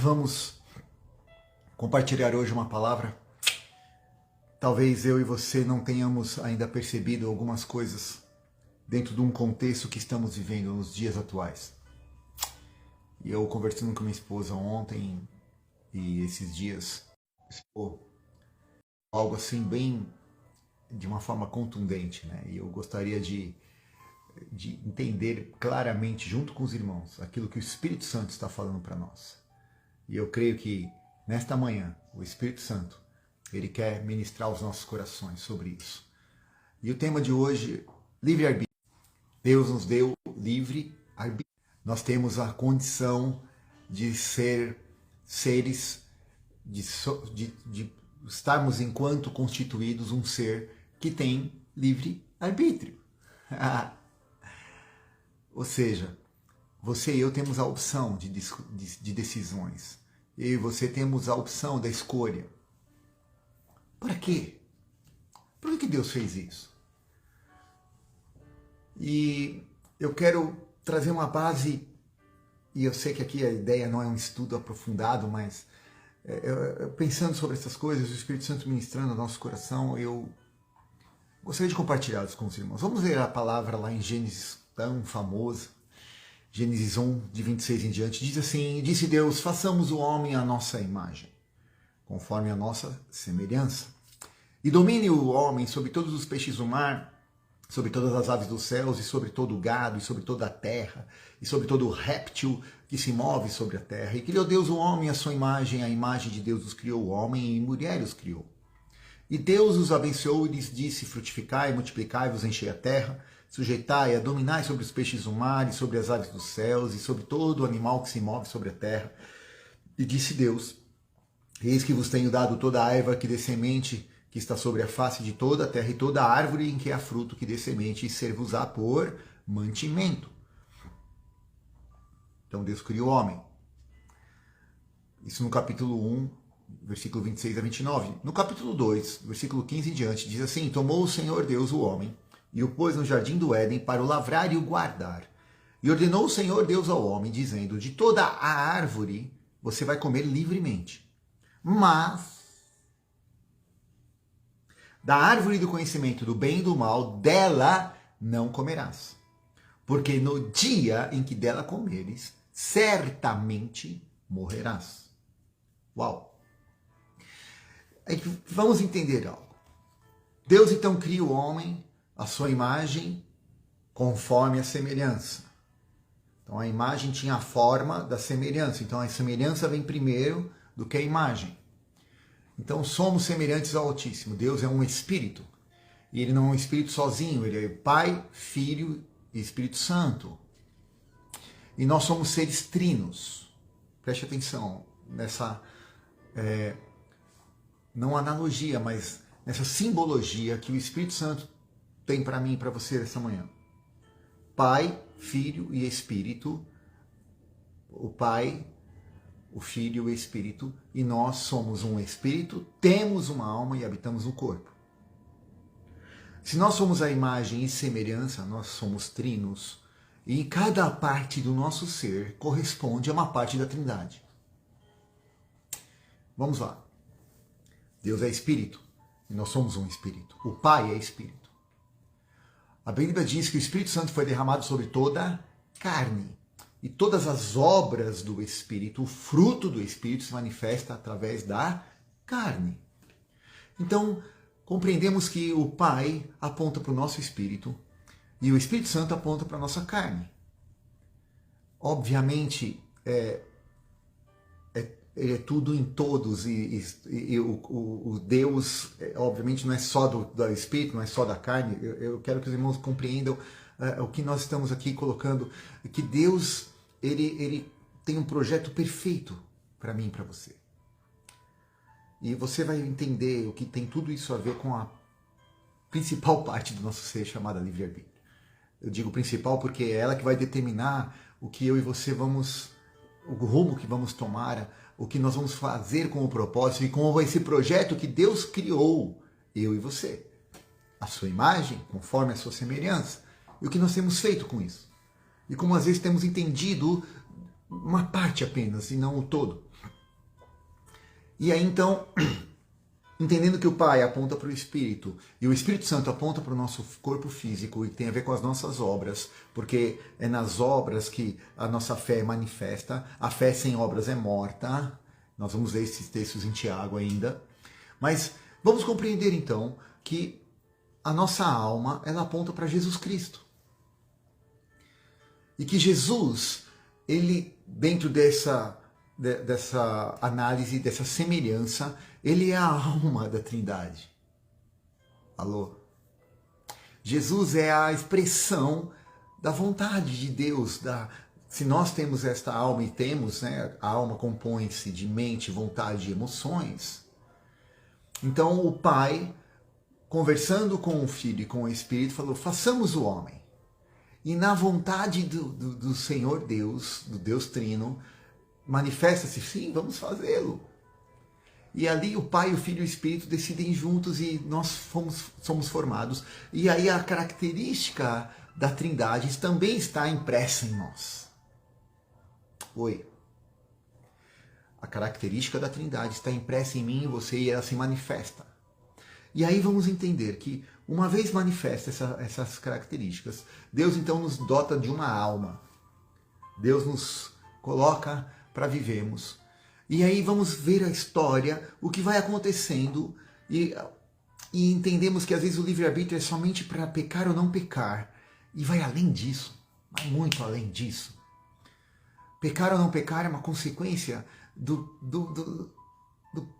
Vamos compartilhar hoje uma palavra. Talvez eu e você não tenhamos ainda percebido algumas coisas dentro de um contexto que estamos vivendo nos dias atuais. E eu conversando com minha esposa ontem e esses dias, algo assim bem de uma forma contundente, né? E eu gostaria de entender claramente junto com os irmãos aquilo que o Espírito Santo está falando para nós. E eu creio que nesta manhã o Espírito Santo, ele quer ministrar os nossos corações sobre isso. E o tema de hoje, livre-arbítrio. Deus nos deu livre-arbítrio. Nós temos a condição de ser seres, de estarmos enquanto constituídos um ser que tem livre-arbítrio. Ou seja, você e eu temos a opção de decisões. Eu e você temos a opção da escolha. Para quê? Por que Deus fez isso? E eu quero trazer uma base, e eu sei que aqui a ideia não é um estudo aprofundado, mas pensando sobre essas coisas, o Espírito Santo ministrando no nosso coração, eu gostaria de compartilhá-los com os irmãos. Vamos ler a palavra lá em Gênesis, tão famosa. Gênesis 1, de 26 em diante, diz assim: disse Deus, façamos o homem à nossa imagem, conforme a nossa semelhança. E domine o homem sobre todos os peixes do mar, sobre todas as aves dos céus, e sobre todo o gado, e sobre toda a terra, e sobre todo o réptil que se move sobre a terra. E criou Deus o homem à sua imagem, a imagem de Deus os criou o homem, e mulher os criou. E Deus os abençoou e lhes disse: frutificai, multiplicai-vos, enchei a terra, sujeitai a dominai sobre os peixes do mar, e sobre as aves dos céus, e sobre todo o animal que se move sobre a terra. E disse Deus: eis que vos tenho dado toda a erva que dê semente, que está sobre a face de toda a terra, e toda a árvore em que há fruto que dê semente, e ser-vos-á por mantimento. Então Deus criou o homem. Isso no capítulo 1, versículo 26 a 29. No capítulo 2, versículo 15 em diante, diz assim: tomou o Senhor Deus o homem, e o pôs no jardim do Éden para o lavrar e o guardar. E ordenou o Senhor Deus ao homem, dizendo: de toda a árvore você vai comer livremente, mas da árvore do conhecimento do bem e do mal, dela não comerás. Porque no dia em que dela comeres, certamente morrerás. Uau! Vamos entender algo. Deus então cria o homem à sua imagem, conforme a semelhança. Então a imagem tinha a forma da semelhança. Então a semelhança vem primeiro do que a imagem. Então somos semelhantes ao Altíssimo. Deus é um Espírito. E Ele não é um Espírito sozinho. Ele é Pai, Filho e Espírito Santo. E nós somos seres trinos. Preste atenção nessa, não analogia, mas nessa simbologia que o Espírito Santo tem para mim e para você essa manhã. Pai, Filho e Espírito. O Pai, o Filho e o Espírito, e nós somos um Espírito, temos uma alma e habitamos no corpo. Se nós somos a imagem e semelhança, nós somos trinos, e cada parte do nosso ser corresponde a uma parte da Trindade. Vamos lá. Deus é Espírito, e nós somos um Espírito. O Pai é Espírito. A Bíblia diz que o Espírito Santo foi derramado sobre toda a carne. E todas as obras do Espírito, o fruto do Espírito se manifesta através da carne. Então, compreendemos que o Pai aponta para o nosso Espírito e o Espírito Santo aponta para a nossa carne. Obviamente, ele é tudo em todos e o Deus, obviamente, não é só do Espírito, não é só da carne. Eu quero que os irmãos compreendam o que nós estamos aqui colocando, que Deus, ele tem um projeto perfeito para mim e para você. E você vai entender o que tem tudo isso a ver com a principal parte do nosso ser, chamada livre-arbítrio. Eu digo principal porque é ela que vai determinar o que eu e você vamos, o rumo que vamos tomar, o que nós vamos fazer com o propósito e com esse projeto que Deus criou, eu e você. A sua imagem, conforme a sua semelhança. E o que nós temos feito com isso. E como às vezes temos entendido uma parte apenas e não o todo. E aí então, entendendo que o Pai aponta para o Espírito e o Espírito Santo aponta para o nosso corpo físico e tem a ver com as nossas obras, porque é nas obras que a nossa fé é manifesta. A fé sem obras é morta. Nós vamos ler esses textos em Tiago ainda. Mas vamos compreender então que a nossa alma, ela aponta para Jesus Cristo. E que Jesus, ele, dentro dessa análise, dessa semelhança, ele é a alma da Trindade. Alô? Jesus é a expressão da vontade de Deus. Se nós temos esta alma e temos, né, a alma compõe-se de mente, vontade e emoções. Então o Pai, conversando com o Filho e com o Espírito, falou, façamos o homem. E na vontade do Senhor Deus, do Deus Trino, manifesta-se, sim, vamos fazê-lo. E ali o Pai, o Filho e o Espírito decidem juntos e nós somos formados. E aí a característica da Trindade também está impressa em nós. Oi. A característica da Trindade está impressa em mim e você e ela se manifesta. E aí vamos entender que, uma vez manifesta essas características, Deus então nos dota de uma alma. Deus nos coloca para vivermos. E aí vamos ver a história, o que vai acontecendo, e entendemos que às vezes o livre-arbítrio é somente para pecar ou não pecar. E vai além disso, vai muito além disso. Pecar ou não pecar é uma consequência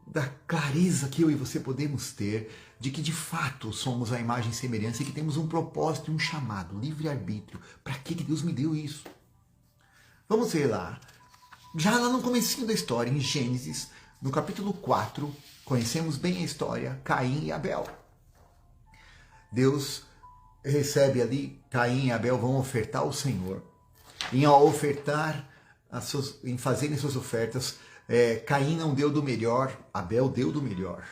da clareza que eu e você podemos ter de que de fato somos a imagem e semelhança e que temos um propósito e um chamado, livre-arbítrio. Para que Deus me deu isso? Vamos ver lá. Já lá no comecinho da história, em Gênesis, no capítulo 4, conhecemos bem a história, Caim e Abel. Deus recebe ali, Caim e Abel vão ofertar ao Senhor. E ao ofertar, em fazerem suas ofertas, Caim não deu do melhor, Abel deu do melhor.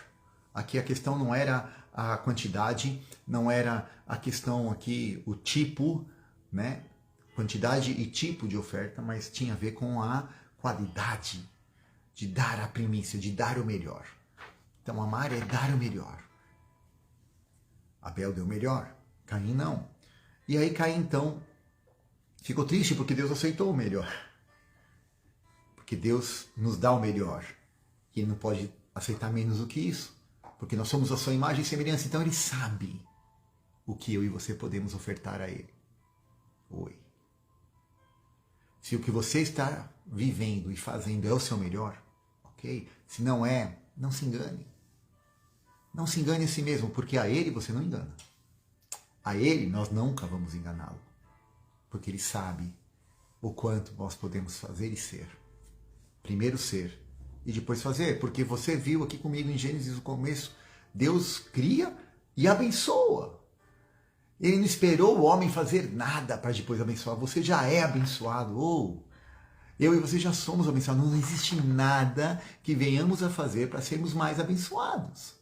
Aqui a questão não era a quantidade, não era a questão aqui, o tipo, né? Quantidade e tipo de oferta, mas tinha a ver com a qualidade de dar a primícia, de dar o melhor. Então amar é dar o melhor. Abel deu o melhor, Caim não. E aí Caim então ficou triste porque Deus aceitou o melhor. Porque Deus nos dá o melhor. E Ele não pode aceitar menos do que isso. Porque nós somos a sua imagem e semelhança. Então Ele sabe o que eu e você podemos ofertar a Ele. Oi. Se o que você está vivendo e fazendo é o seu melhor, ok? Se não é, não se engane. Não se engane a si mesmo, porque a Ele você não engana. A Ele nós nunca vamos enganá-lo. Porque Ele sabe o quanto nós podemos fazer e ser. Primeiro ser e depois fazer, porque você viu aqui comigo em Gênesis no começo, Deus cria e abençoa. Ele não esperou o homem fazer nada para depois abençoar, você já é abençoado. Eu e você já somos abençoados, não existe nada que venhamos a fazer para sermos mais abençoados.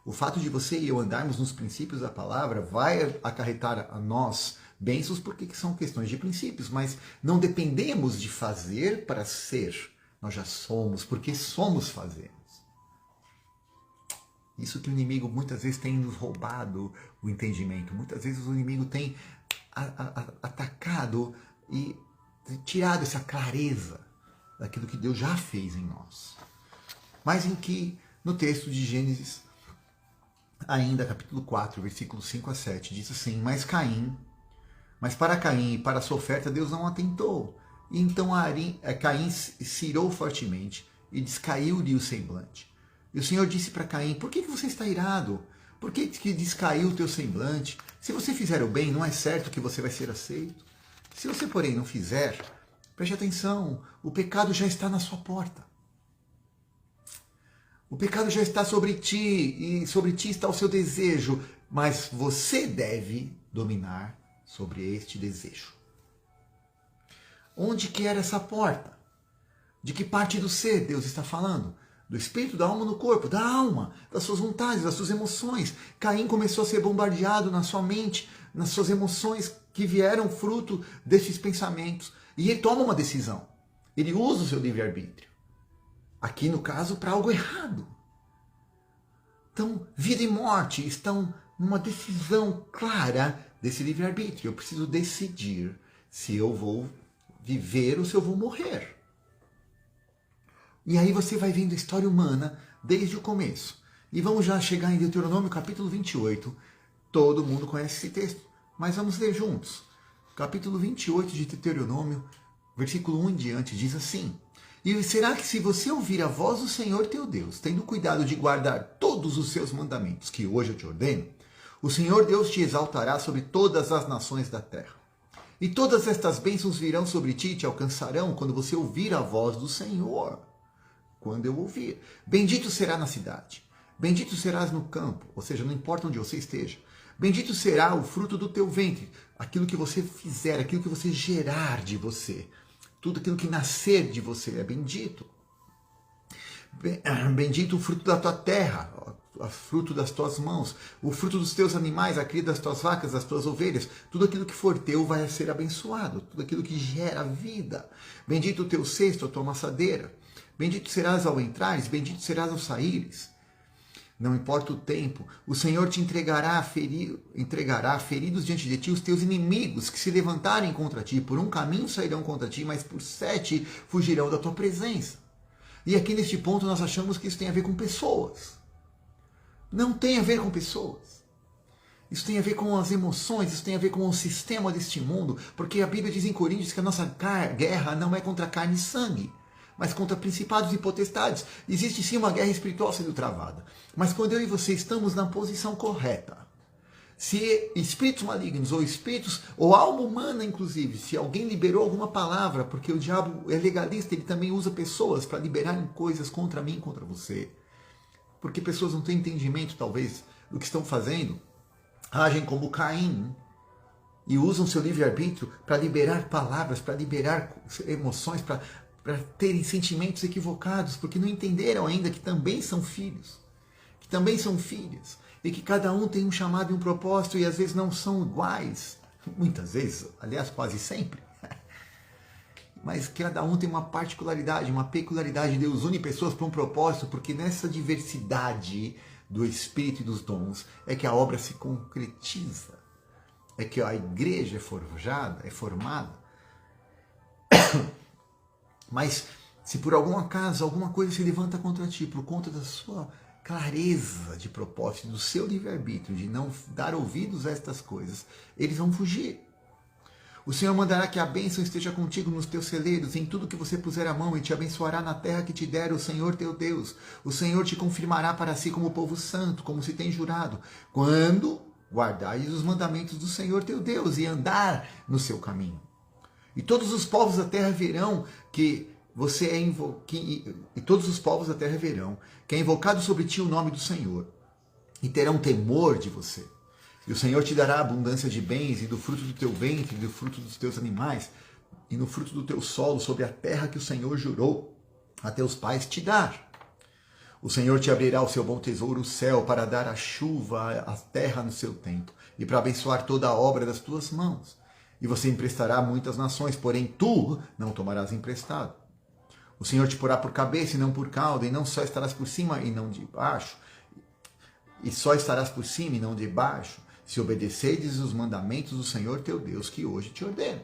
O fato de você e eu andarmos nos princípios da palavra vai acarretar a nós bênçãos porque são questões de princípios, mas não dependemos de fazer para ser. Nós já somos, porque somos fazemos. Isso que o inimigo muitas vezes tem nos roubado o entendimento. Muitas vezes o inimigo tem atacado e tirado essa clareza daquilo que Deus já fez em nós. Mas em que, no texto de Gênesis, ainda capítulo 4, versículos 5 a 7, diz assim, mas para Caim e para a sua oferta Deus não atentou. E então Caim se irou fortemente e descaiu-lhe o semblante. E o Senhor disse para Caim, por que você está irado? Por que descaiu o teu semblante? Se você fizer o bem, não é certo que você vai ser aceito. Se você, porém, não fizer, preste atenção, o pecado já está na sua porta. O pecado já está sobre ti, e sobre ti está o seu desejo, mas você deve dominar sobre este desejo. Onde que era essa porta? De que parte do ser Deus está falando? Do espírito, da alma no corpo, da alma, das suas vontades, das suas emoções. Caim começou a ser bombardeado na sua mente, nas suas emoções que vieram fruto desses pensamentos. E ele toma uma decisão. Ele usa o seu livre-arbítrio. Aqui no caso, para algo errado. Então, vida e morte estão numa decisão clara desse livre-arbítrio. Eu preciso decidir se eu vou viver ou se eu vou morrer. E aí você vai vendo a história humana desde o começo. E vamos já chegar em Deuteronômio capítulo 28. Todo mundo conhece esse texto, mas vamos ler juntos. Capítulo 28 de Deuteronômio, versículo 1 em diante, diz assim: E será que se você ouvir a voz do Senhor teu Deus, tendo cuidado de guardar todos os seus mandamentos, que hoje eu te ordeno, o Senhor Deus te exaltará sobre todas as nações da terra. E todas estas bênçãos virão sobre ti e te alcançarão quando você ouvir a voz do Senhor. Quando eu ouvir. Bendito será na cidade. Bendito serás no campo, ou seja, não importa onde você esteja. Bendito será o fruto do teu ventre, aquilo que você fizer, aquilo que você gerar de você. Tudo aquilo que nascer de você é bendito. Bendito o fruto da tua terra, o fruto das tuas mãos, o fruto dos teus animais, a cria das tuas vacas, das tuas ovelhas. Tudo aquilo que for teu vai ser abençoado, tudo aquilo que gera vida. Bendito o teu cesto, a tua amassadeira. Bendito serás ao entrares, bendito serás ao saíres. Não importa o tempo, o Senhor te entregará feridos diante de ti os teus inimigos que se levantarem contra ti. Por um caminho sairão contra ti, mas por 7 fugirão da tua presença. E aqui neste ponto nós achamos que isso tem a ver com pessoas. Não tem a ver com pessoas. Isso tem a ver com as emoções, isso tem a ver com o sistema deste mundo, porque a Bíblia diz em Coríntios que a nossa guerra não é contra carne e sangue, mas contra principados e potestades. Existe sim uma guerra espiritual sendo travada. Mas quando eu e você estamos na posição correta, se espíritos malignos ou espíritos, ou alma humana inclusive, se alguém liberou alguma palavra, porque o diabo é legalista, ele também usa pessoas para liberarem coisas contra mim, contra você. Porque pessoas não têm entendimento, talvez, do que estão fazendo, agem como Caim, e usam seu livre-arbítrio para liberar palavras, para liberar emoções, para terem sentimentos equivocados, porque não entenderam ainda que também são filhos, que também são filhas, e que cada um tem um chamado e um propósito, e às vezes não são iguais, muitas vezes, aliás, quase sempre, mas cada um tem uma particularidade, uma peculiaridade. Deus une pessoas para um propósito, porque nessa diversidade do Espírito e dos dons é que a obra se concretiza, é que a igreja é forjada, é formada. Mas se por algum acaso alguma coisa se levanta contra ti por conta da sua clareza de propósito, do seu livre-arbítrio, de não dar ouvidos a estas coisas, eles vão fugir. O Senhor mandará que a bênção esteja contigo nos teus celeiros, em tudo que você puser a mão, e te abençoará na terra que te der o Senhor teu Deus. O Senhor te confirmará para si como povo santo, como se tem jurado, quando guardares os mandamentos do Senhor teu Deus e andar no seu caminho. E todos os povos da terra verão que você é e todos os povos da terra verão que é invocado sobre ti o nome do Senhor, e terão temor de você. E o Senhor te dará abundância de bens, e do fruto do teu ventre, e do fruto dos teus animais, e no fruto do teu solo, sobre a terra que o Senhor jurou a teus pais te dar. O Senhor te abrirá o seu bom tesouro, o céu, para dar a chuva à terra no seu tempo, e para abençoar toda a obra das tuas mãos. E você emprestará a muitas nações, porém tu não tomarás emprestado. O Senhor te porá por cabeça e não por cauda, e não só estarás por cima e não de baixo, e só estarás por cima e não de baixo, se obedeceres os mandamentos do Senhor teu Deus, que hoje te ordeno,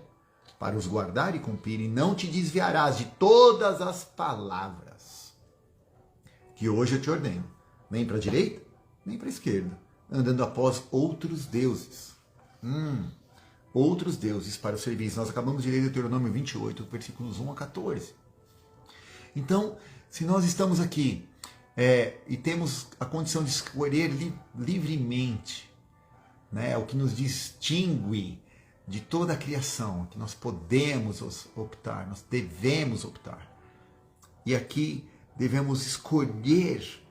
para os guardar e cumprir, e não te desviarás de todas as palavras que hoje eu te ordeno, nem para a direita, nem para a esquerda, andando após outros deuses. Outros deuses para o serviço. Nós acabamos de ler Deuteronômio 28, versículos 1 a 14. Então, se nós estamos aqui e temos a condição de escolher livremente, né, o que nos distingue de toda a criação, que nós podemos optar, nós devemos optar. E aqui devemos escolher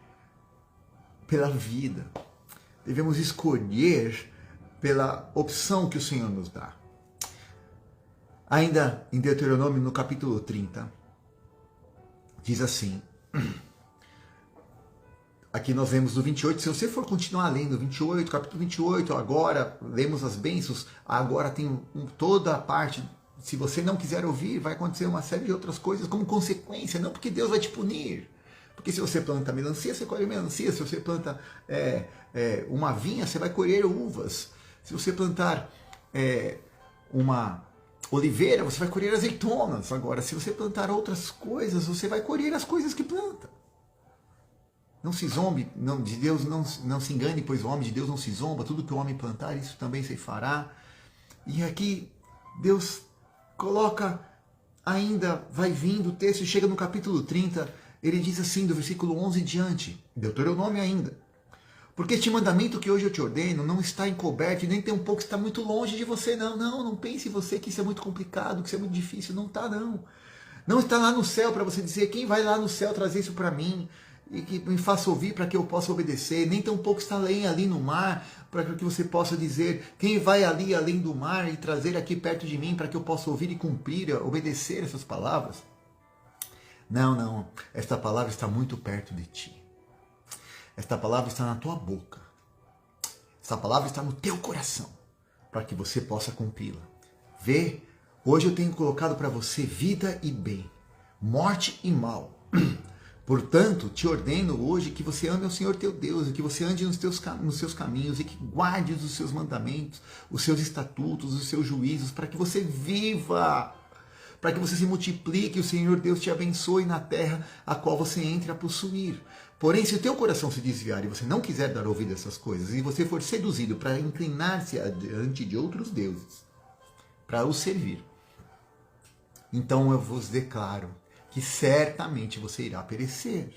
pela vida, devemos escolher pela opção que o Senhor nos dá. Ainda em Deuteronômio, no capítulo 30, diz assim, aqui nós lemos do 28, se você for continuar lendo 28, capítulo 28, agora lemos as bênçãos, agora tem toda a parte se você não quiser ouvir, vai acontecer uma série de outras coisas como consequência, não porque Deus vai te punir. Porque se você planta melancia, você colhe melancia. Se você planta uma vinha, você vai colher uvas. Se você plantar uma oliveira, você vai colher azeitonas. Agora, se você plantar outras coisas, você vai colher as coisas que planta. Não se zombe, de Deus não se engane, pois o homem de Deus não se zomba. Tudo que o homem plantar, isso também se fará. E aqui Deus coloca ainda, vai vindo o texto, chega no capítulo 30, ele diz assim, do versículo 11 em diante, Deuteronômio ainda. Porque este mandamento que hoje eu te ordeno não está encoberto e nem tem um pouco, está muito longe de você, não. Não pense você que isso é muito complicado, que isso é muito difícil. Não está, não. Não está lá no céu para você dizer, quem vai lá no céu trazer isso para mim? E que me faça ouvir para que eu possa obedecer. Nem tão pouco está ali no mar, para que você possa dizer, quem vai ali além do mar e trazer aqui perto de mim para que eu possa ouvir e cumprir, obedecer essas palavras? Não. Esta palavra está muito perto de ti. Esta palavra está na tua boca. Esta palavra está no teu coração, para que você possa cumpri-la. Vê, hoje eu tenho colocado para você vida e bem, morte e mal. Portanto, te ordeno hoje que você ame ao Senhor teu Deus, e que você ande nos seus caminhos, e que guarde os seus mandamentos, os seus estatutos, os seus juízos, para que você viva, para que você se multiplique, o Senhor Deus te abençoe na terra a qual você entra a possuir. Porém, se o teu coração se desviar e você não quiser dar ouvido a essas coisas, e você for seduzido para inclinar-se diante de outros deuses, para os servir, então eu vos declaro que certamente você irá perecer.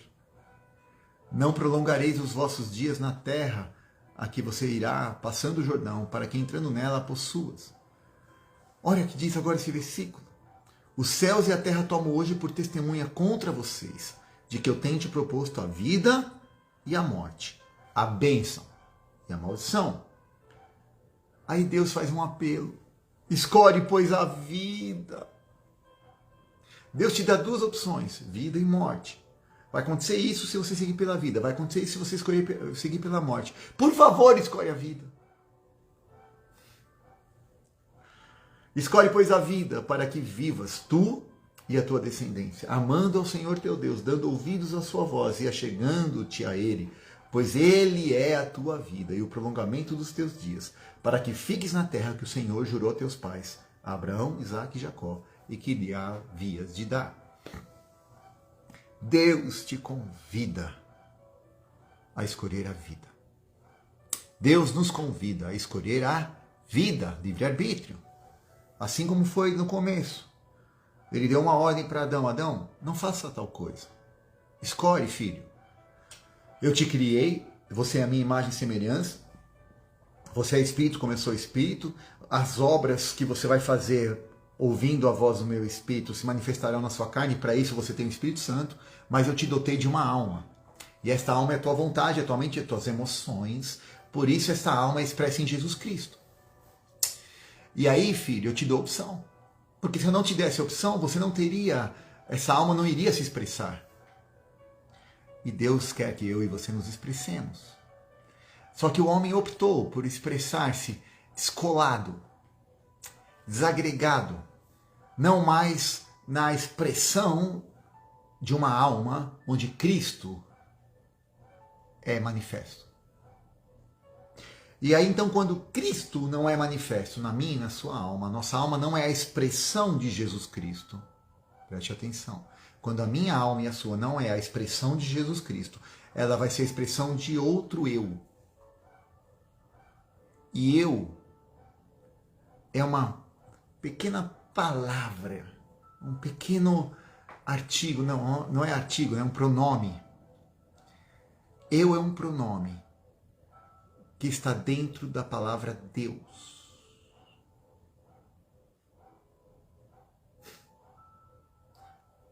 Não prolongareis os vossos dias na terra, a que você irá passando o Jordão, para que entrando nela a possuas. Olha o que diz agora esse versículo. Os céus e a terra tomam hoje por testemunha contra vocês, de que eu tenho te proposto a vida e a morte, a bênção e a maldição. Aí Deus faz um apelo. Escolhe, pois, a vida. Deus te dá duas opções, vida e morte. Vai acontecer isso se você seguir pela vida. Vai acontecer isso se você seguir pela morte. Por favor, escolhe a vida. Escolhe, pois, a vida para que vivas tu e a tua descendência, amando ao Senhor teu Deus, dando ouvidos à sua voz e achegando-te a Ele, pois Ele é a tua vida e o prolongamento dos teus dias, para que fiques na terra que o Senhor jurou a teus pais, Abraão, Isaque e Jacó, e que lhe havias de dar. Deus te convida a escolher a vida. Deus nos convida a escolher a vida, livre-arbítrio. Assim como foi no começo. Ele deu uma ordem para Adão. Adão, não faça tal coisa. Escolhe, filho. Eu te criei, você é a minha imagem e semelhança. Você é espírito, como eu sou espírito. As obras que você vai fazer ouvindo a voz do meu espírito se manifestarão na sua carne. Para isso você tem o Espírito Santo. Mas eu te dotei de uma alma. E esta alma é a tua vontade, a tua mente, as tuas emoções. Por isso esta alma é expressa em Jesus Cristo. E aí, filho, eu te dou opção. Porque se eu não te desse opção, você não teria, essa alma não iria se expressar. E Deus quer que eu e você nos expressemos. Só que o homem optou por expressar-se descolado, desagregado, não mais na expressão de uma alma onde Cristo é manifesto. E aí então quando Cristo não é manifesto na minha e na sua alma, nossa alma não é a expressão de Jesus Cristo. Preste atenção. Quando a minha alma e a sua não é a expressão de Jesus Cristo, ela vai ser a expressão de outro eu. E eu é uma pequena palavra, um pequeno artigo, não é artigo, é um pronome. Eu é um pronome que está dentro da palavra Deus.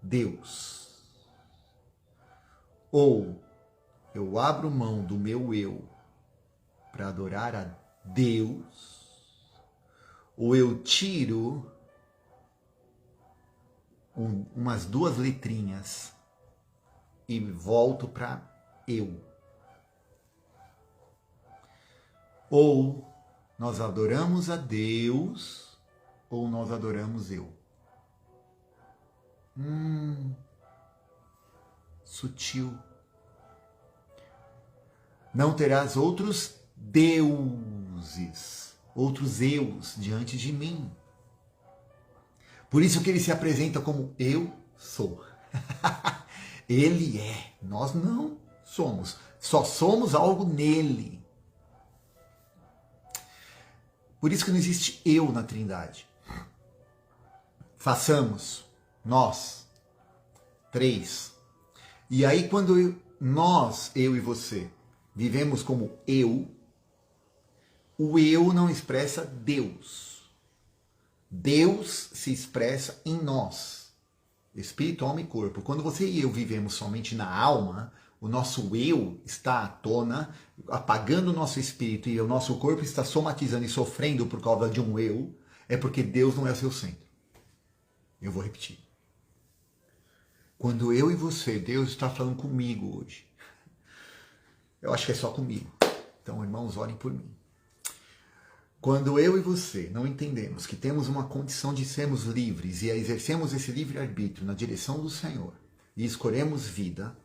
Deus. Ou eu abro mão do meu eu para adorar a Deus, ou eu tiro umas duas letrinhas e volto para eu. Ou nós adoramos a Deus, ou nós adoramos eu? Sutil. Não terás outros deuses, outros eus diante de mim. Por isso que ele se apresenta como eu sou. Ele é, nós não somos. Só somos algo nele. Por isso que não existe eu na Trindade. Façamos, nós, três. E aí quando nós, eu e você, vivemos como eu, o eu não expressa Deus. Deus se expressa em nós. Espírito, alma e corpo. Quando você e eu vivemos somente na alma, o nosso eu está à tona, apagando o nosso espírito, e o nosso corpo está somatizando e sofrendo por causa de um eu, é porque Deus não é o seu centro. Eu vou repetir. Quando eu e você, Deus está falando comigo hoje. Eu acho que é só comigo. Então, irmãos, orem por mim. Quando eu e você não entendemos que temos uma condição de sermos livres e exercemos esse livre-arbítrio na direção do Senhor e escolhemos vida,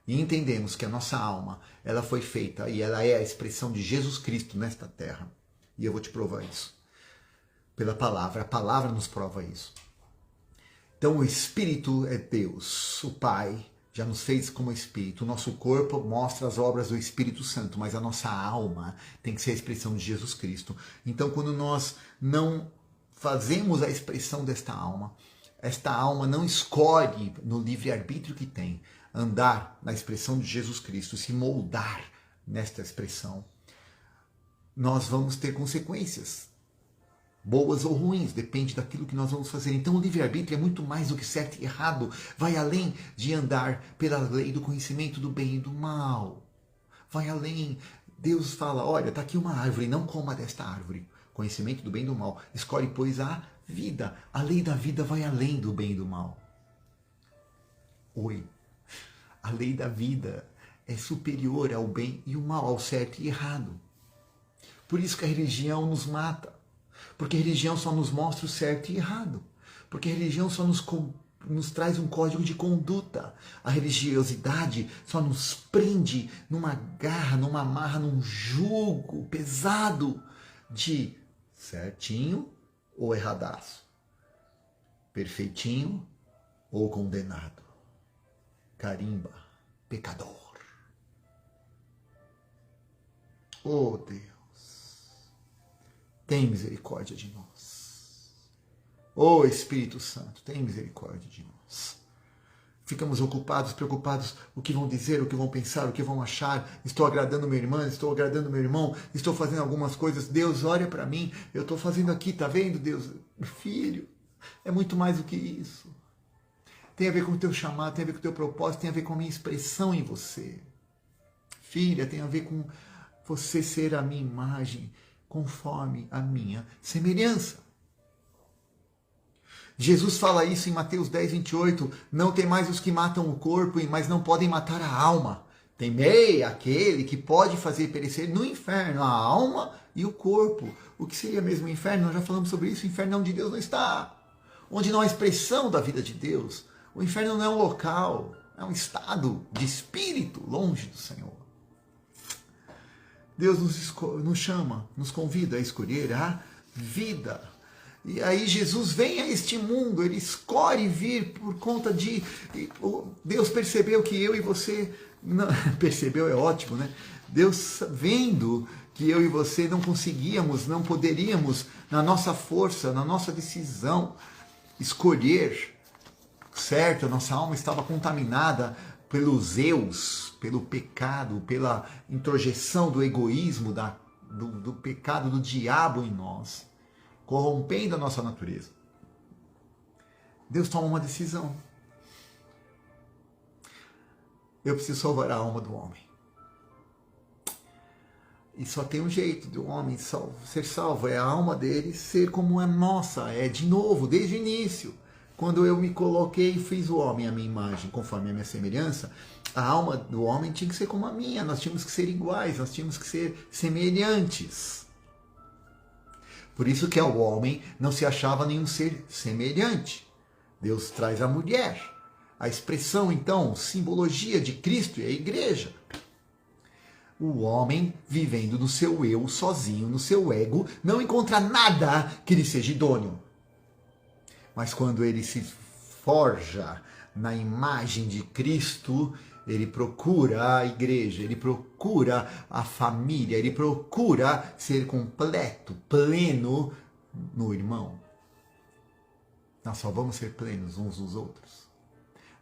e entendemos que a nossa alma, ela foi feita e ela é a expressão de Jesus Cristo nesta terra, e eu vou te provar isso pela palavra, a palavra nos prova isso. Então o Espírito é Deus, o Pai já nos fez como Espírito, o nosso corpo mostra as obras do Espírito Santo, mas a nossa alma tem que ser a expressão de Jesus Cristo. Então quando nós não fazemos a expressão desta alma, esta alma não escolhe no livre-arbítrio que tem, andar na expressão de Jesus Cristo, se moldar nesta expressão, nós vamos ter consequências, boas ou ruins, depende daquilo que nós vamos fazer. Então o livre-arbítrio é muito mais do que certo e errado, vai além de andar pela lei do conhecimento do bem e do mal, vai além. Deus fala, olha, está aqui uma árvore, não coma desta árvore, conhecimento do bem e do mal, escolhe pois a vida, a lei da vida vai além do bem e do mal. Oi. A lei da vida é superior ao bem e o mal, ao certo e errado. Por isso que a religião nos mata. Porque a religião só nos mostra o certo e errado. Porque a religião só nos traz um código de conduta. A religiosidade só nos prende numa garra, numa amarra, num jugo pesado de certinho ou erradaço. Perfeitinho ou condenado. Carimba, pecador. Oh Deus, tem misericórdia de nós. Oh Espírito Santo, tem misericórdia de nós. Ficamos ocupados, preocupados, o que vão dizer, o que vão pensar, o que vão achar. Estou agradando minha irmã, estou agradando meu irmão, estou fazendo algumas coisas. Deus, olha para mim, eu estou fazendo aqui, tá vendo, Deus? Filho, é muito mais do que isso. Tem a ver com o teu chamado, tem a ver com o teu propósito, tem a ver com a minha expressão em você. Filha, tem a ver com você ser a minha imagem, conforme a minha semelhança. Jesus fala isso em Mateus 10, 28. Não tem mais os que matam o corpo, mas não podem matar a alma. Temei aquele que pode fazer perecer no inferno a alma e o corpo. O que seria mesmo o inferno? Nós já falamos sobre isso. O inferno é onde Deus não está. Onde não há expressão da vida de Deus. O inferno não é um local, é um estado de espírito longe do Senhor. Deus nos chama, nos convida a escolher a vida. E aí Jesus vem a este mundo, ele escolhe vir por conta de... Deus percebeu que eu e você... Não, percebeu é ótimo, né? Deus vendo que eu e você não conseguíamos, não poderíamos, na nossa força, na nossa decisão, escolher certo, a nossa alma estava contaminada pelos eus, pelo pecado, pela introjeção do egoísmo, do pecado do diabo em nós, corrompendo a nossa natureza. Deus toma uma decisão. Eu preciso salvar a alma do homem. E só tem um jeito do homem ser salvo, é a alma dele ser como a nossa, é de novo, desde o início. Quando eu me coloquei e fiz o homem à minha imagem, conforme a minha semelhança, a alma do homem tinha que ser como a minha, nós tínhamos que ser iguais, nós tínhamos que ser semelhantes. Por isso que ao homem não se achava nenhum ser semelhante. Deus traz a mulher. A expressão, então, simbologia de Cristo e a igreja. O homem, vivendo no seu eu, sozinho, no seu ego, não encontra nada que lhe seja idôneo. Mas quando ele se forja na imagem de Cristo, ele procura a igreja, ele procura a família, ele procura ser completo, pleno no irmão. Nós só vamos ser plenos uns dos outros.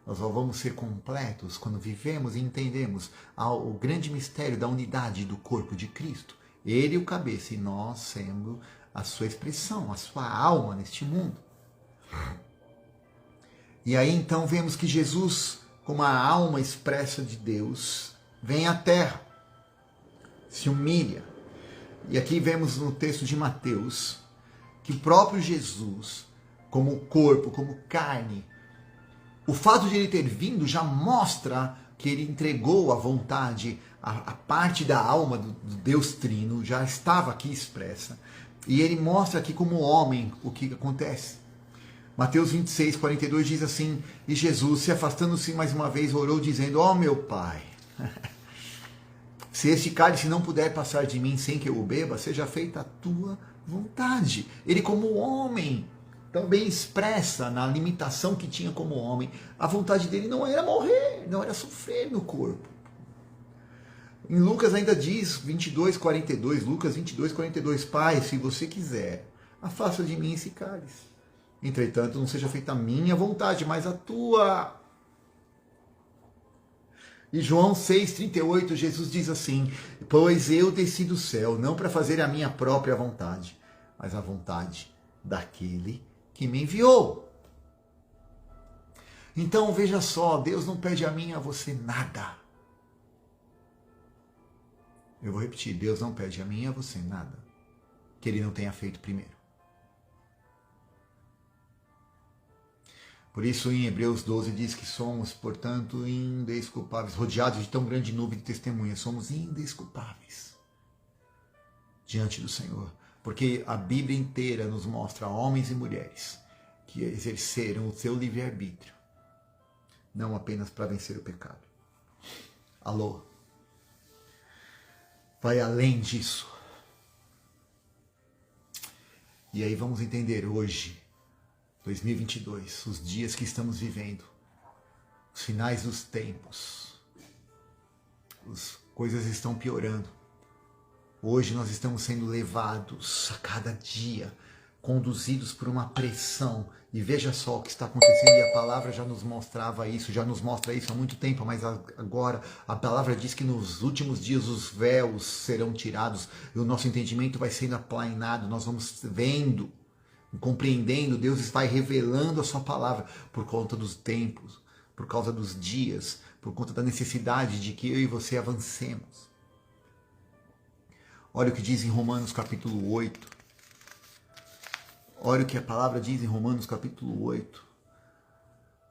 Nós só vamos ser completos quando vivemos e entendemos o grande mistério da unidade do corpo de Cristo. Ele o cabeça e nós sendo a sua expressão, a sua alma neste mundo. E aí então vemos que Jesus, como a alma expressa de Deus, vem à terra, se humilha. E aqui vemos no texto de Mateus que o próprio Jesus, como corpo, como carne, o fato de ele ter vindo já mostra que ele entregou a vontade, a parte da alma do Deus Trino já estava aqui expressa. E ele mostra aqui como homem o que acontece. Mateus 26, 42 diz assim: e Jesus, se afastando-se mais uma vez, orou dizendo: ó meu Pai, se este cálice não puder passar de mim sem que eu o beba, seja feita a tua vontade. Ele como homem também expressa na limitação que tinha como homem. A vontade dele não era morrer, não era sofrer no corpo. Em Lucas ainda diz, 22, 42, Lucas 22, 42, Pai, se você quiser, afasta de mim esse cálice. Entretanto, não seja feita a minha vontade, mas a tua. E João 6,38, Jesus diz assim: pois eu desci do céu, não para fazer a minha própria vontade, mas a vontade daquele que me enviou. Então, veja só, Deus não pede a mim e a você nada. Eu vou repetir, Deus não pede a mim e a você nada que Ele não tenha feito primeiro. Por isso, em Hebreus 12 diz que somos, portanto, indesculpáveis, rodeados de tão grande nuvem de testemunhas, somos indesculpáveis diante do Senhor. Porque a Bíblia inteira nos mostra homens e mulheres que exerceram o seu livre-arbítrio, não apenas para vencer o pecado. Alô? Vai além disso. E aí vamos entender hoje, 2022, os dias que estamos vivendo, os finais dos tempos, as coisas estão piorando. Hoje nós estamos sendo levados a cada dia, conduzidos por uma pressão. E veja só o que está acontecendo, e a palavra já nos mostrava isso, já nos mostra isso há muito tempo, mas agora a palavra diz que nos últimos dias os véus serão tirados e o nosso entendimento vai sendo aplanado, nós vamos vendo, compreendendo, Deus vai revelando a sua palavra por conta dos tempos, por causa dos dias, por conta da necessidade de que eu e você avancemos. Olha o que diz em Romanos capítulo 8. Olha o que a palavra diz em Romanos capítulo 8.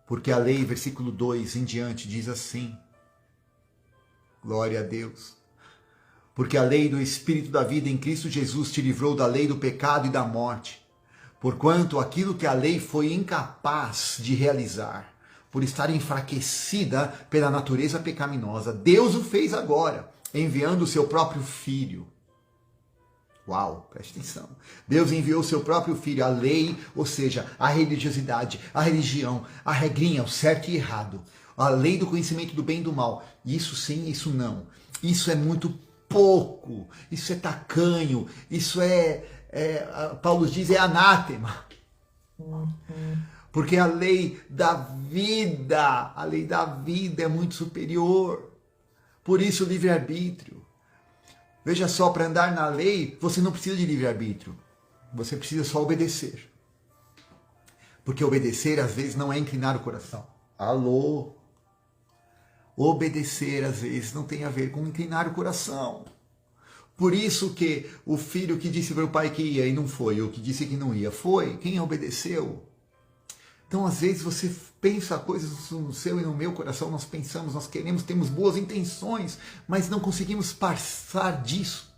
Porque a lei, versículo 2 em diante, diz assim. Glória a Deus. Porque a lei do Espírito da vida em Cristo Jesus te livrou da lei do pecado e da morte. Porquanto aquilo que a lei foi incapaz de realizar, por estar enfraquecida pela natureza pecaminosa, Deus o fez agora, enviando o seu próprio Filho. Uau, preste atenção. Deus enviou o seu próprio Filho, a lei, ou seja, a religiosidade, a religião, a regrinha, o certo e errado, a lei do conhecimento do bem e do mal. Isso sim, isso não. Isso é muito pouco, isso é tacanho, isso Paulo diz, é anátema. Porque a lei da vida é muito superior. Por isso o livre-arbítrio. Veja só, para andar na lei, você não precisa de livre-arbítrio. Você precisa só obedecer. Porque obedecer, às vezes, não é inclinar o coração. Alô? Obedecer, às vezes, não tem a ver com inclinar o coração. Por isso que o filho que disse para o pai que ia e não foi, o que disse que não ia, foi. Quem obedeceu? Então, às vezes, você pensa coisas no seu e no meu coração, nós pensamos, nós queremos, temos boas intenções, mas não conseguimos passar disso.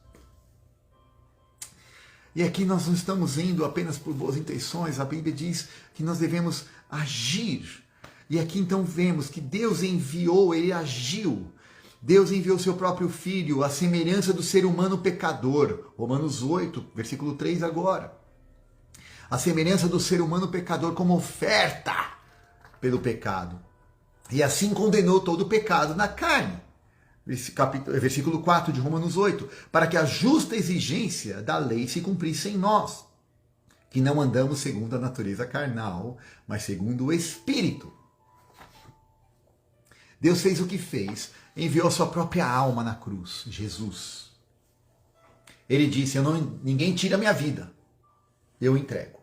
E aqui nós não estamos indo apenas por boas intenções, a Bíblia diz que nós devemos agir. E aqui então vemos que Deus enviou, ele agiu. Deus enviou seu próprio Filho, à semelhança do ser humano pecador. Romanos 8, versículo 3 agora. A semelhança do ser humano pecador como oferta pelo pecado. E assim condenou todo o pecado na carne. Versículo 4 de Romanos 8. Para que a justa exigência da lei se cumprisse em nós, que não andamos segundo a natureza carnal, mas segundo o Espírito. Deus fez o que fez, enviou a sua própria alma na cruz, Jesus. Ele disse, ninguém tira a minha vida, eu entrego.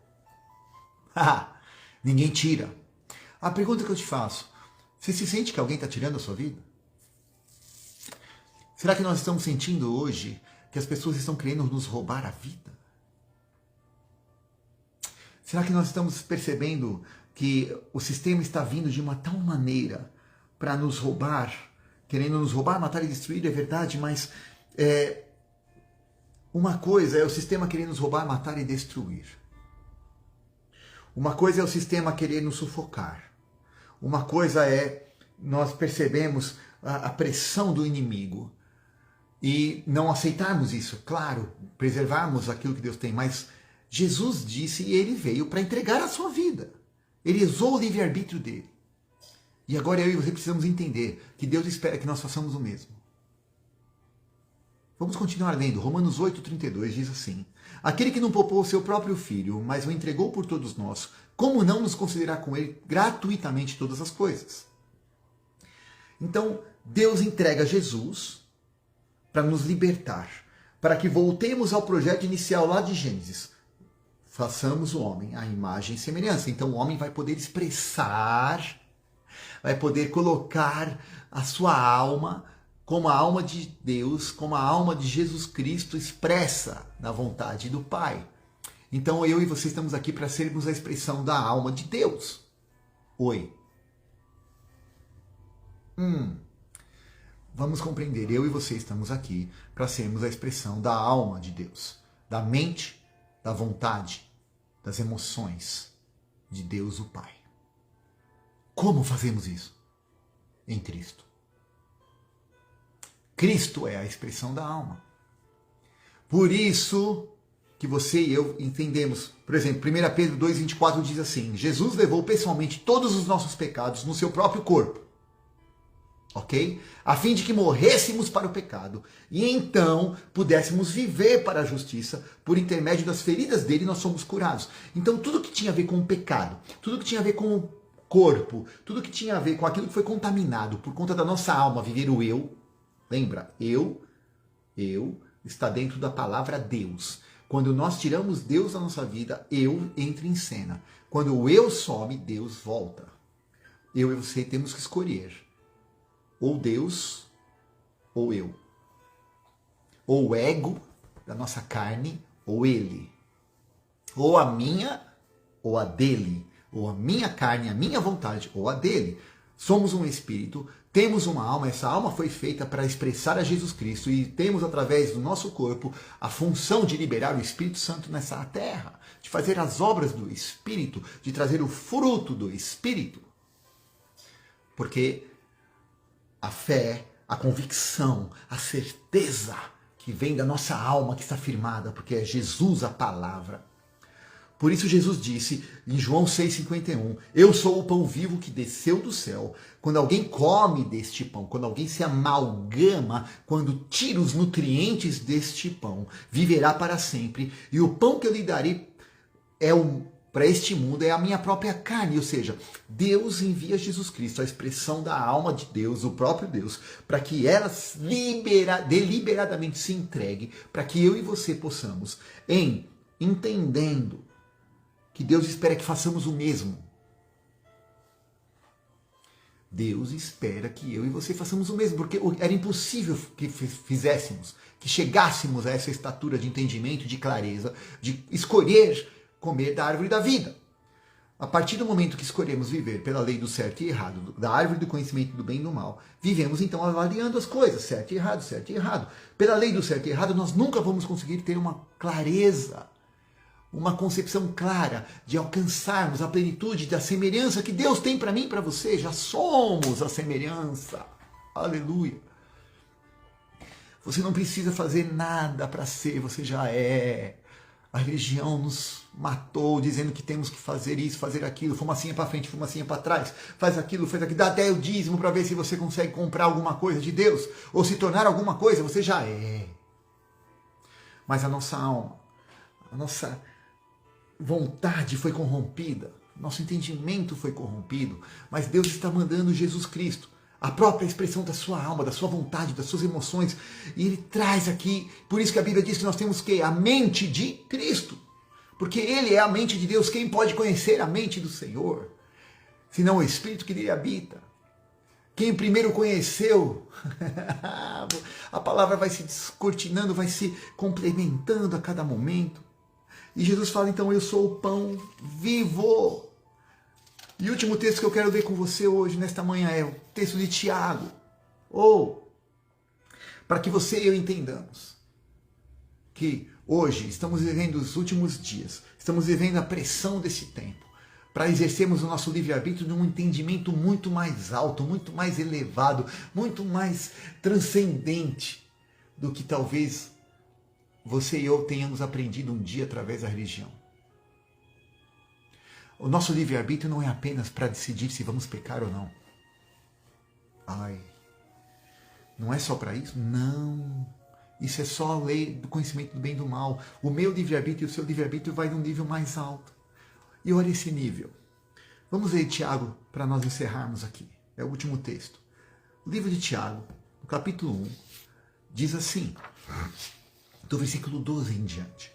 Ninguém tira. A pergunta que eu te faço, você se sente que alguém está tirando a sua vida? Será que nós estamos sentindo hoje que as pessoas estão querendo nos roubar a vida? Será que nós estamos percebendo que o sistema está vindo de uma tal maneira para nos roubar, querendo nos roubar, matar e destruir, é verdade, mas uma coisa é o sistema querendo nos roubar, matar e destruir. Uma coisa é o sistema querer nos sufocar. Uma coisa é nós percebemos a pressão do inimigo e não aceitarmos isso, claro, preservarmos aquilo que Deus tem, mas Jesus disse e ele veio para entregar a sua vida. Ele usou o livre-arbítrio dele. E agora eu e você precisamos entender que Deus espera que nós façamos o mesmo. Vamos continuar lendo. Romanos 8,32 diz assim: aquele que não poupou o seu próprio filho, mas o entregou por todos nós, como não nos considerar com ele gratuitamente todas as coisas? Então, Deus entrega Jesus para nos libertar, para que voltemos ao projeto inicial lá de Gênesis. Façamos o homem à imagem e semelhança. Então o homem vai poder expressar, vai poder colocar a sua alma como a alma de Deus, como a alma de Jesus Cristo expressa na vontade do Pai. Então eu e você estamos aqui para sermos a expressão da alma de Deus. Oi. Vamos compreender, eu e você estamos aqui para sermos a expressão da alma de Deus, da mente, da vontade, das emoções de Deus o Pai. Como fazemos isso? Em Cristo. Cristo é a expressão da alma. Por isso que você e eu entendemos, por exemplo, 1 Pedro 2,24 diz assim: Jesus levou pessoalmente todos os nossos pecados no seu próprio corpo. Ok? A fim de que morrêssemos para o pecado e então pudéssemos viver para a justiça. Por intermédio das feridas dele nós somos curados. Então tudo que tinha a ver com o pecado, tudo que tinha a ver com o corpo, tudo que tinha a ver com aquilo que foi contaminado por conta da nossa alma, viver o eu, lembra? Eu está dentro da palavra Deus. Quando nós tiramos Deus da nossa vida, eu entra em cena. Quando o eu some, Deus volta. Eu e você temos que escolher. Ou Deus, ou eu. Ou o ego da nossa carne, ou ele. Ou a minha, ou a dele. Ou a minha carne, a minha vontade, ou a dele. Somos um espírito, temos uma alma, essa alma foi feita para expressar a Jesus Cristo e temos através do nosso corpo a função de liberar o Espírito Santo nessa terra, de fazer as obras do Espírito, de trazer o fruto do Espírito. Porque a fé, a convicção, a certeza que vem da nossa alma que está firmada, porque é Jesus a palavra. Por isso Jesus disse em João 6,51, eu sou o pão vivo que desceu do céu. Quando alguém come deste pão, quando alguém se amalgama, quando tira os nutrientes deste pão, viverá para sempre. E o pão que eu lhe darei para este mundo é a minha própria carne. Ou seja, Deus envia Jesus Cristo, a expressão da alma de Deus, o próprio Deus, para que ela deliberadamente se entregue, para que eu e você possamos, entendendo que Deus espera que façamos o mesmo. Deus espera que eu e você façamos o mesmo, porque era impossível que fizéssemos, que chegássemos a essa estatura de entendimento, de clareza, de escolher comer da árvore da vida. A partir do momento que escolhemos viver pela lei do certo e errado, da árvore do conhecimento do bem e do mal, vivemos então avaliando as coisas, certo e errado, certo e errado. Pela lei do certo e errado, nós nunca vamos conseguir ter uma clareza uma concepção clara de alcançarmos a plenitude da semelhança que Deus tem para mim e para você. Já somos a semelhança. Aleluia. Você não precisa fazer nada para ser, você já é. A religião nos matou dizendo que temos que fazer isso, fazer aquilo, fumacinha para frente, fumacinha para trás, faz aquilo, dá até o dízimo para ver se você consegue comprar alguma coisa de Deus ou se tornar alguma coisa, você já é. Mas a nossa alma, a nossa vontade foi corrompida, nosso entendimento foi corrompido, mas Deus está mandando Jesus Cristo, a própria expressão da sua alma, da sua vontade, das suas emoções, e Ele traz aqui, por isso que a Bíblia diz que nós temos que a mente de Cristo, porque Ele é a mente de Deus. Quem pode conhecer a mente do Senhor, senão o Espírito que nele habita? Quem primeiro conheceu, a palavra vai se descortinando, vai se complementando a cada momento, e Jesus fala, então, eu sou o pão vivo. E o último texto que eu quero ver com você hoje, nesta manhã, é o texto de Tiago. Para que você e eu entendamos que hoje estamos vivendo os últimos dias, estamos vivendo a pressão desse tempo, para exercermos o nosso livre-arbítrio num entendimento muito mais alto, muito mais elevado, muito mais transcendente do que talvez você e eu tenhamos aprendido um dia através da religião. O nosso livre-arbítrio não é apenas para decidir se vamos pecar ou não. Não é só para isso? Não. Isso é só a lei do conhecimento do bem e do mal. O meu livre-arbítrio e o seu livre-arbítrio vai num nível mais alto. E olha esse nível. Vamos ler Tiago para nós encerrarmos aqui. É o último texto. O livro de Tiago, no capítulo 1, diz assim, do versículo 12 em diante.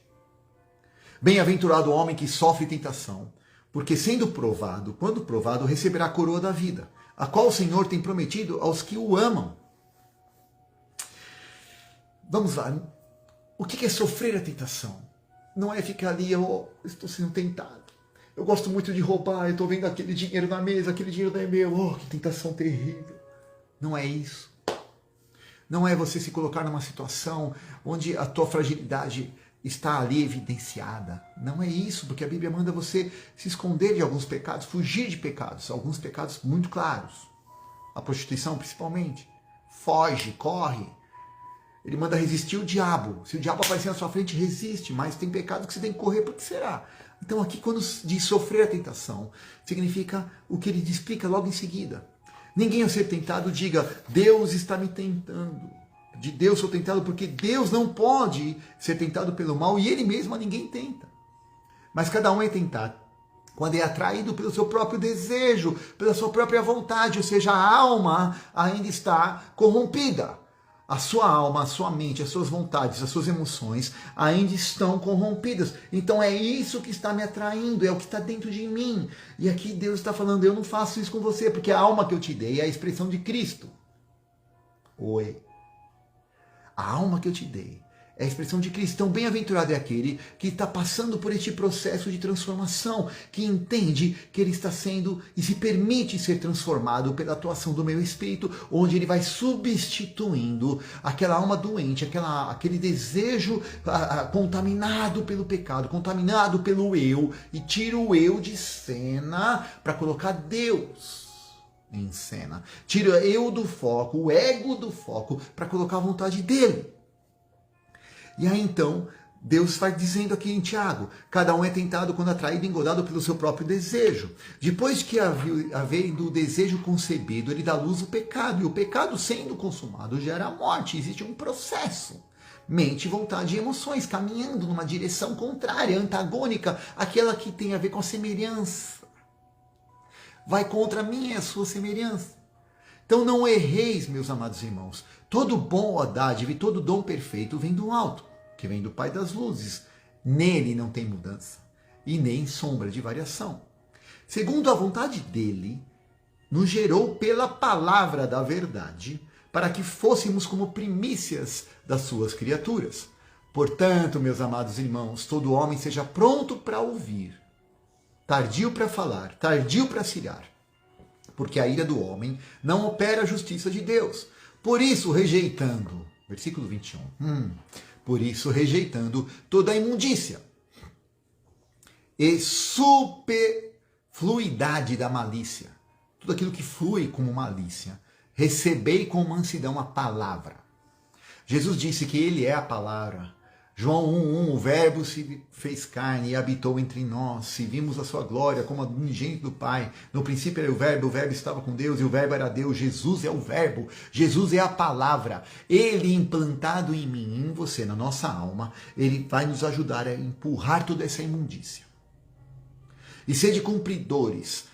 Bem-aventurado o homem que sofre tentação, porque sendo provado, quando provado, receberá a coroa da vida, a qual o Senhor tem prometido aos que o amam. Vamos lá. O que é sofrer a tentação? Não é ficar ali, eu estou sendo tentado. Eu gosto muito de roubar, eu estou vendo aquele dinheiro na mesa, aquele dinheiro não é meu. Que tentação terrível. Não é isso. Não é você se colocar numa situação onde a tua fragilidade está ali evidenciada. Não é isso, porque a Bíblia manda você se esconder de alguns pecados, fugir de pecados, alguns pecados muito claros. A prostituição, principalmente. Foge, corre. Ele manda resistir o diabo. Se o diabo aparecer na sua frente, resiste, mas tem pecado que você tem que correr, por que será? Então aqui, quando diz sofrer a tentação, significa o que ele explica logo em seguida. Ninguém ao ser tentado diga, Deus está me tentando. De Deus sou tentado, porque Deus não pode ser tentado pelo mal e Ele mesmo a ninguém tenta. Mas cada um é tentado quando é atraído pelo seu próprio desejo, pela sua própria vontade, ou seja, a alma ainda está corrompida. A sua alma, a sua mente, as suas vontades, as suas emoções ainda estão corrompidas. Então é isso que está me atraindo, é o que está dentro de mim. E aqui Deus está falando, eu não faço isso com você, porque a alma que eu te dei é a expressão de Cristo. A alma que eu te dei é a expressão de Cristo. Então, bem-aventurado é aquele que está passando por este processo de transformação, que entende que ele está sendo e se permite ser transformado pela atuação do meu Espírito, onde ele vai substituindo aquela alma doente, aquele desejo contaminado pelo pecado, contaminado pelo eu, e tira o eu de cena para colocar Deus em cena. Tira eu do foco, o ego do foco, para colocar a vontade dele. E aí então, Deus vai dizendo aqui em Tiago, cada um é tentado quando atraído e engodado pelo seu próprio desejo. Depois que havendo o desejo concebido, ele dá luz ao pecado, e o pecado sendo consumado gera a morte. Existe um processo. Mente, vontade e emoções caminhando numa direção contrária, antagônica, aquela que tem a ver com a semelhança. Vai contra a minha e a sua semelhança. Então não erreis, meus amados irmãos. Todo bom dádiva e todo dom perfeito vem do alto, que vem do Pai das luzes. Nele não tem mudança e nem sombra de variação. Segundo a vontade dele, nos gerou pela palavra da verdade, para que fôssemos como primícias das suas criaturas. Portanto, meus amados irmãos, todo homem seja pronto para ouvir, tardio para falar, tardio para se irar, porque a ira do homem não opera a justiça de Deus. Por isso, rejeitando, versículo 21, por isso, rejeitando toda a imundícia, e superfluidade da malícia. Tudo aquilo que flui como malícia. Recebei com mansidão a palavra. Jesus disse que ele é a palavra. João 1:1, o verbo se fez carne e habitou entre nós, e vimos a sua glória como a do unigênito do Pai. No princípio era o verbo estava com Deus, e o verbo era Deus. Jesus é o verbo, Jesus é a palavra. Ele implantado em mim, em você, na nossa alma, ele vai nos ajudar a empurrar toda essa imundícia. E sede cumpridores,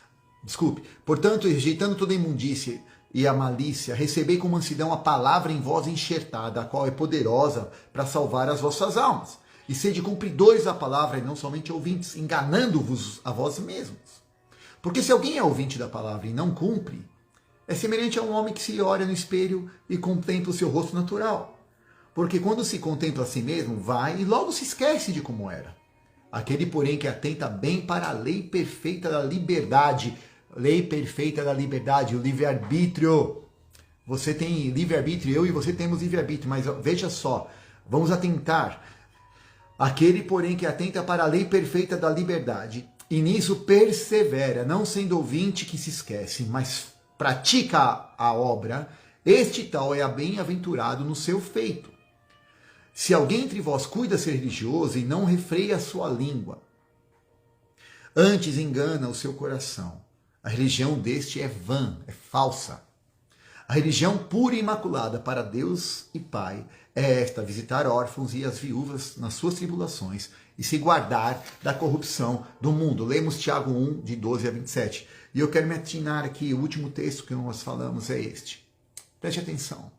portanto, rejeitando toda a imundícia e a malícia, recebei com mansidão a palavra em vós enxertada, a qual é poderosa para salvar as vossas almas. E sede cumpridores da palavra e não somente ouvintes, enganando-vos a vós mesmos. Porque se alguém é ouvinte da palavra e não cumpre, é semelhante a um homem que se olha no espelho e contempla o seu rosto natural. Porque quando se contempla a si mesmo, vai e logo se esquece de como era. Aquele, porém, que atenta bem para a lei perfeita da liberdade, o livre-arbítrio. Você tem livre-arbítrio, eu e você temos livre-arbítrio, mas veja só, vamos atentar. Aquele, porém, que atenta para a lei perfeita da liberdade, e nisso persevera, não sendo ouvinte que se esquece, mas pratica a obra, este tal é bem-aventurado no seu feito. Se alguém entre vós cuida ser religioso e não refreia a sua língua, antes engana o seu coração, a religião deste é vã, é falsa. A religião pura e imaculada para Deus e Pai é esta: visitar órfãos e as viúvas nas suas tribulações e se guardar da corrupção do mundo. Lemos Tiago 1, de 12 a 27. E eu quero me atinar aqui, o último texto que nós falamos é este. Preste atenção.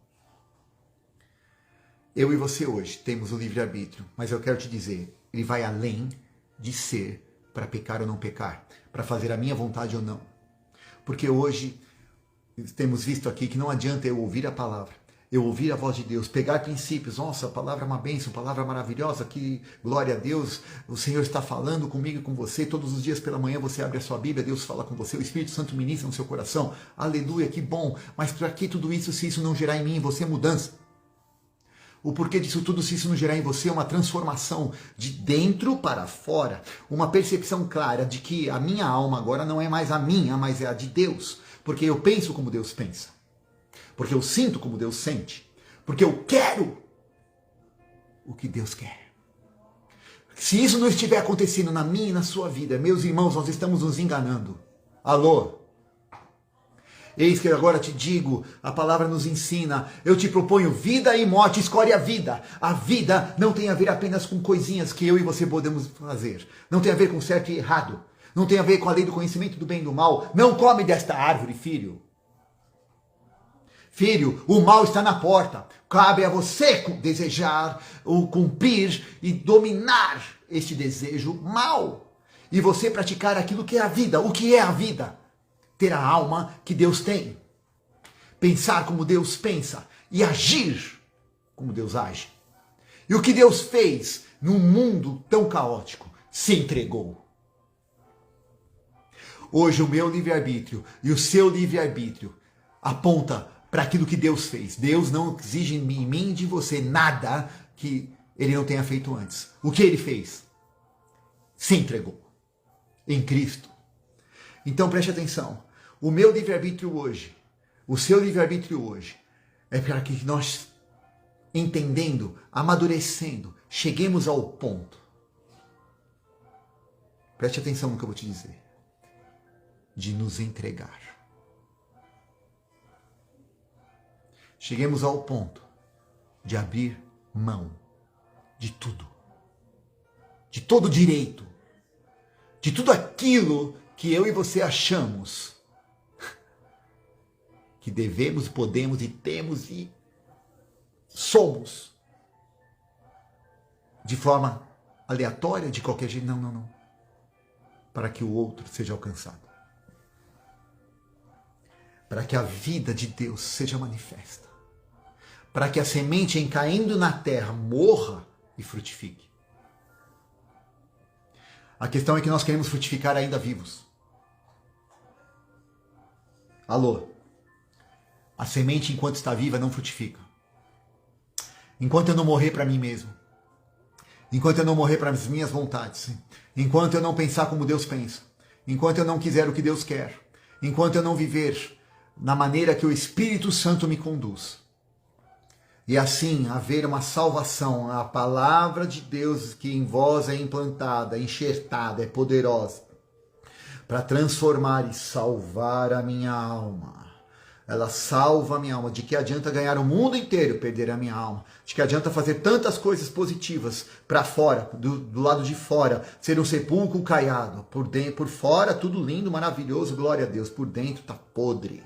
Eu e você hoje temos o livre-arbítrio, mas eu quero te dizer, ele vai além de ser para pecar ou não pecar, para fazer a minha vontade ou não. Porque hoje temos visto aqui que não adianta eu ouvir a palavra, eu ouvir a voz de Deus, pegar princípios. Nossa, a palavra é uma bênção, palavra maravilhosa, que glória a Deus, o Senhor está falando comigo e com você. Todos os dias pela manhã você abre a sua Bíblia, Deus fala com você, o Espírito Santo ministra no seu coração. Aleluia, que bom. Mas para que tudo isso se isso não gerar em mim e você mudança? O porquê disso tudo se isso não gerar em você uma transformação de dentro para fora, uma percepção clara de que a minha alma agora não é mais a minha, mas é a de Deus, porque eu penso como Deus pensa, porque eu sinto como Deus sente, porque eu quero o que Deus quer. Se isso não estiver acontecendo na minha e na sua vida, meus irmãos, nós estamos nos enganando. Alô? Eis que agora te digo, a palavra nos ensina, eu te proponho vida e morte, escolhe a vida. A vida não tem a ver apenas com coisinhas que eu e você podemos fazer. Não tem a ver com certo e errado. Não tem a ver com a lei do conhecimento do bem e do mal. Não come desta árvore, filho. Filho, o mal está na porta. Cabe a você desejar, ou cumprir e dominar este desejo mal. E você praticar aquilo que é a vida. O que é a vida? Ter a alma que Deus tem, pensar como Deus pensa e agir como Deus age. E o que Deus fez num mundo tão caótico? Se entregou. Hoje o meu livre-arbítrio e o seu livre-arbítrio aponta para aquilo que Deus fez. Deus não exige em mim e de você nada que Ele não tenha feito antes. O que Ele fez? Se entregou em Cristo. Então preste atenção. O meu livre-arbítrio hoje, o seu livre-arbítrio hoje, é para que nós, entendendo, amadurecendo, cheguemos ao ponto. Preste atenção no que eu vou te dizer. De nos entregar. Cheguemos ao ponto de abrir mão de tudo. De todo direito. De tudo aquilo que eu e você achamos que devemos, podemos e temos e somos de forma aleatória, de qualquer jeito. Não. Para que o outro seja alcançado. Para que a vida de Deus seja manifesta. Para que a semente em caindo na terra morra e frutifique. A questão é que nós queremos frutificar ainda vivos. Alô? A semente, enquanto está viva, não frutifica. Enquanto eu não morrer para mim mesmo. enquanto eu não morrer para as minhas vontades, enquanto eu não pensar como Deus pensa, enquanto eu não quiser o que Deus quer, enquanto eu não viver na maneira que o Espírito Santo me conduz. E assim haver uma salvação, a palavra de Deus que em vós é implantada, enxertada, é poderosa, para transformar e salvar a minha alma. Ela salva a minha alma. De que adianta ganhar o mundo inteiro e perder a minha alma? De que adianta fazer tantas coisas positivas para fora, do lado de fora, ser um sepulcro caiado, por dentro, por fora tudo lindo, maravilhoso, glória a Deus, por dentro está podre.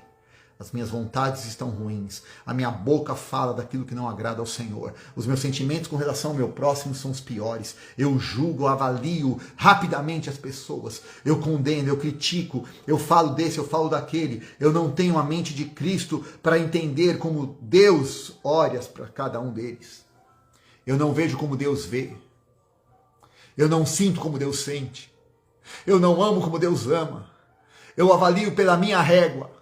As minhas vontades estão ruins. A minha boca fala daquilo que não agrada ao Senhor. Os meus sentimentos com relação ao meu próximo são os piores. Eu julgo, eu avalio rapidamente as pessoas. Eu condeno, eu critico. Eu falo desse, eu falo daquele. Eu não tenho a mente de Cristo para entender como Deus olha para cada um deles. Eu não vejo como Deus vê. Eu não sinto como Deus sente. Eu não amo como Deus ama. Eu avalio pela minha régua.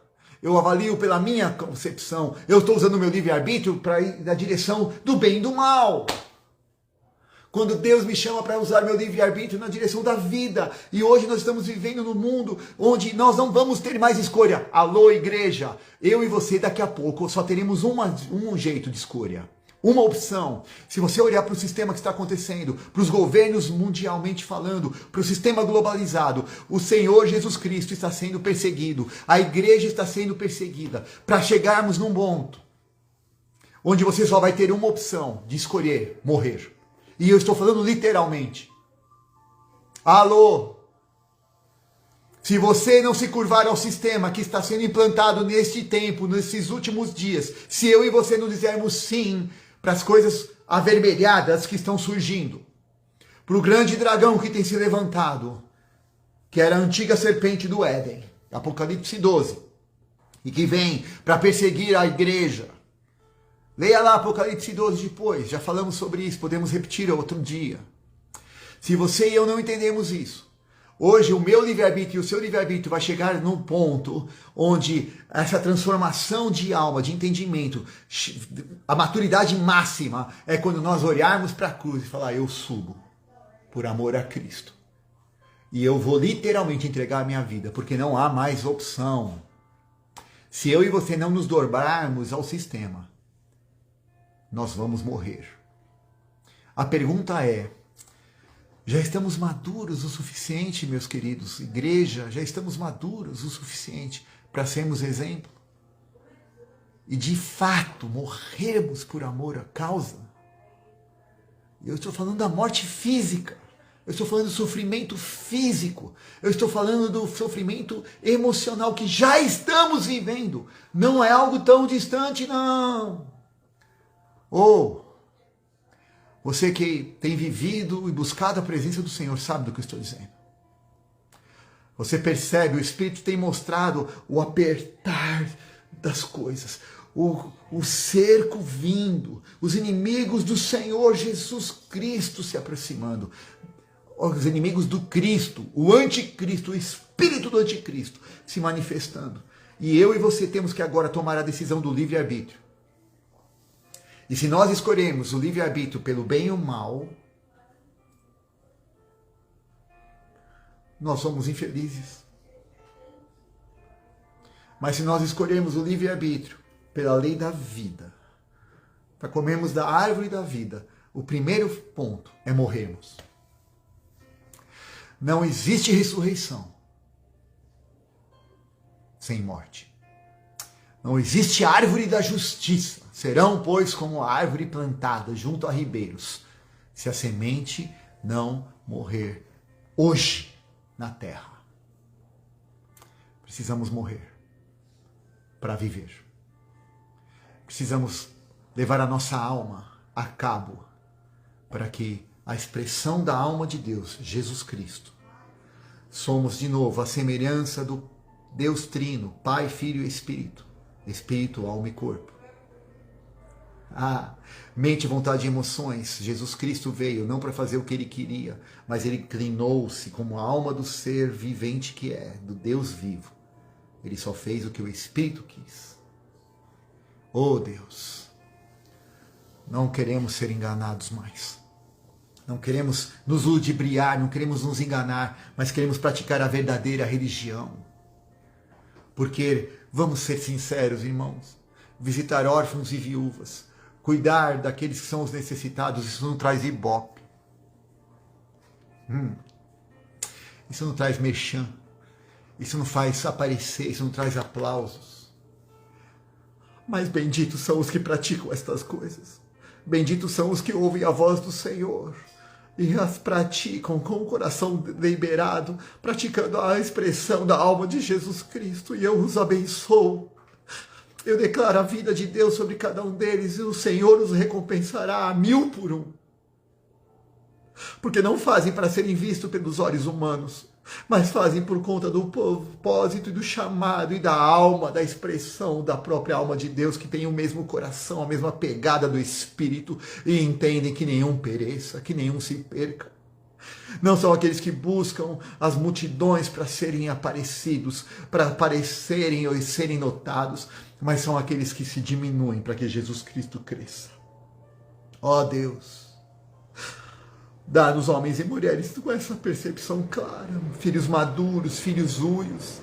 Eu avalio pela minha concepção. Eu estou usando o meu livre-arbítrio para ir na direção do bem e do mal. Quando Deus me chama para usar meu livre-arbítrio na direção da vida. E hoje nós estamos vivendo num mundo onde nós não vamos ter mais escolha. Alô, igreja. Eu e você daqui a pouco só teremos um jeito de escolha. Uma opção. Se você olhar para o sistema que está acontecendo, para os governos mundialmente falando, para o sistema globalizado, o Senhor Jesus Cristo está sendo perseguido, a igreja está sendo perseguida, para chegarmos num ponto onde você só vai ter uma opção de escolher morrer. E eu estou falando literalmente. Alô? Se você não se curvar ao sistema que está sendo implantado neste tempo, nesses últimos dias, se eu e você não dissermos sim para as coisas avermelhadas que estão surgindo, para o grande dragão que tem se levantado, que era a antiga serpente do Éden, Apocalipse 12, e que vem para perseguir a igreja. Leia lá Apocalipse 12 depois, já falamos sobre isso, podemos repetir outro dia. Se você e eu não entendemos isso, hoje o meu livre-arbítrio e o seu livre-arbítrio vai chegar num ponto onde essa transformação de alma, de entendimento, a maturidade máxima é quando nós olharmos para a cruz e falar, eu subo por amor a Cristo. E eu vou literalmente entregar a minha vida, porque não há mais opção. Se eu e você não nos dobrarmos ao sistema, nós vamos morrer. A pergunta é, já estamos maduros o suficiente, meus queridos? Igreja, já estamos maduros o suficiente para sermos exemplo? E de fato morrermos por amor à causa? Eu estou falando da morte física. Eu estou falando do sofrimento físico. Eu estou falando do sofrimento emocional que já estamos vivendo. Não é algo tão distante, não. Você que tem vivido e buscado a presença do Senhor sabe do que eu estou dizendo. Você percebe, o Espírito tem mostrado o apertar das coisas, o cerco vindo, os inimigos do Senhor Jesus Cristo se aproximando, os inimigos do Cristo, o anticristo, o espírito do anticristo se manifestando. E eu e você temos que agora tomar a decisão do livre-arbítrio. E se nós escolhermos o livre-arbítrio pelo bem e o mal, nós somos infelizes. Mas se nós escolhermos o livre-arbítrio pela lei da vida, para comermos da árvore da vida, o primeiro ponto é morrermos. Não existe ressurreição sem morte. Não existe árvore da justiça. Serão, pois, como a árvore plantada junto a ribeiros, se a semente não morrer hoje na terra. Precisamos morrer para viver. Precisamos levar a nossa alma a cabo para que a expressão da alma de Deus, Jesus Cristo, somos de novo a semelhança do Deus Trino, Pai, Filho e Espírito, Espírito, alma e corpo. Mente, vontade e emoções. Jesus Cristo veio não para fazer o que ele queria, mas ele inclinou-se como a alma do ser vivente que é, do Deus vivo. Ele só fez o que o Espírito quis. Oh Deus, não queremos ser enganados mais. Não queremos nos ludibriar, não queremos nos enganar, mas queremos praticar a verdadeira religião. Porque, vamos ser sinceros, irmãos, visitar órfãos e viúvas, cuidar daqueles que são os necessitados, isso não traz ibope. Isso não traz merchan. Isso não faz aparecer, isso não traz aplausos. Mas benditos são os que praticam estas coisas. Benditos são os que ouvem a voz do Senhor e as praticam com o coração liberado, praticando a expressão da alma de Jesus Cristo. E eu os abençoo. Eu declaro a vida de Deus sobre cada um deles e o Senhor os recompensará a 1000 por 1. Porque não fazem para serem vistos pelos olhos humanos, mas fazem por conta do propósito e do chamado e da alma, da expressão da própria alma de Deus, que tem o mesmo coração, a mesma pegada do Espírito, e entendem que nenhum pereça, que nenhum se perca. Não são aqueles que buscam as multidões para serem aparecidos, para aparecerem ou serem notados, mas são aqueles que se diminuem para que Jesus Cristo cresça. Ó Deus, dá-nos homens e mulheres com essa percepção clara, filhos maduros, filhos úios,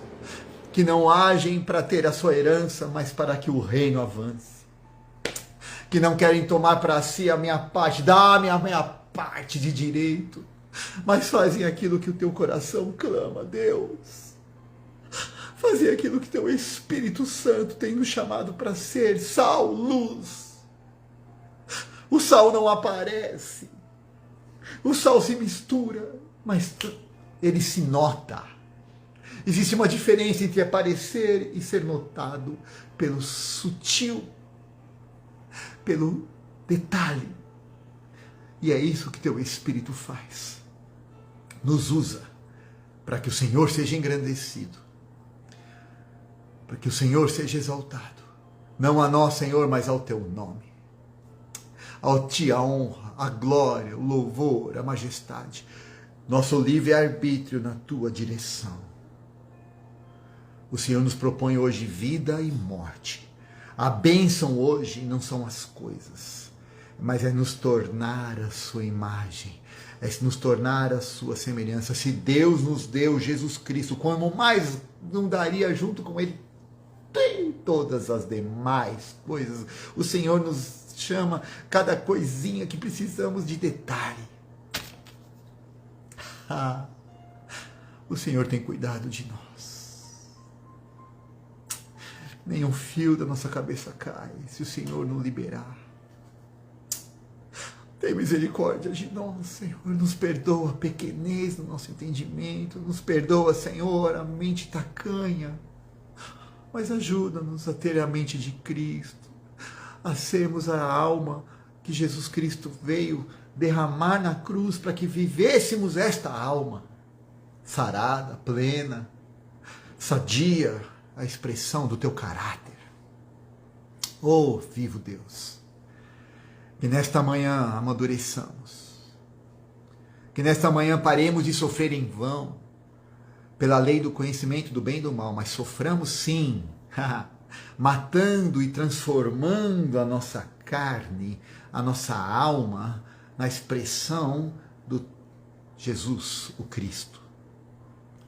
que não agem para ter a sua herança, mas para que o reino avance. Que não querem tomar para si a minha parte, dá-me a minha parte de direito, mas fazem aquilo que o teu coração clama, Deus. Fazem aquilo que teu Espírito Santo tem nos chamado para ser, sal, luz. O sal não aparece. O sal se mistura, mas ele se nota. Existe uma diferença entre aparecer e ser notado pelo sutil, pelo detalhe. E é isso que teu Espírito faz. Nos usa para que o Senhor seja engrandecido, para que o Senhor seja exaltado. Não a nós, Senhor, mas ao teu nome. Ao ti a honra, a glória, o louvor, a majestade, nosso livre-arbítrio na tua direção. O Senhor nos propõe hoje vida e morte. A bênção hoje não são as coisas, mas é nos tornar a sua imagem, é nos tornar a sua semelhança. Se Deus nos deu Jesus Cristo, como mais não daria junto com Ele tem todas as demais coisas? O Senhor nos chama cada coisinha que precisamos de detalhe. O Senhor tem cuidado de nós. Nenhum fio da nossa cabeça cai se o Senhor não liberar. Tem misericórdia de nós, Senhor. Nos perdoa a pequenez do nosso entendimento. Nos perdoa, Senhor, a mente tacanha. Mas ajuda-nos a ter a mente de Cristo, a sermos a alma que Jesus Cristo veio derramar na cruz para que vivêssemos esta alma sarada, plena, sadia, a expressão do teu caráter. Oh, vivo Deus, que nesta manhã amadureçamos, que nesta manhã paremos de sofrer em vão, pela lei do conhecimento do bem e do mal, mas soframos sim, matando e transformando a nossa carne, a nossa alma, na expressão do Jesus, o Cristo.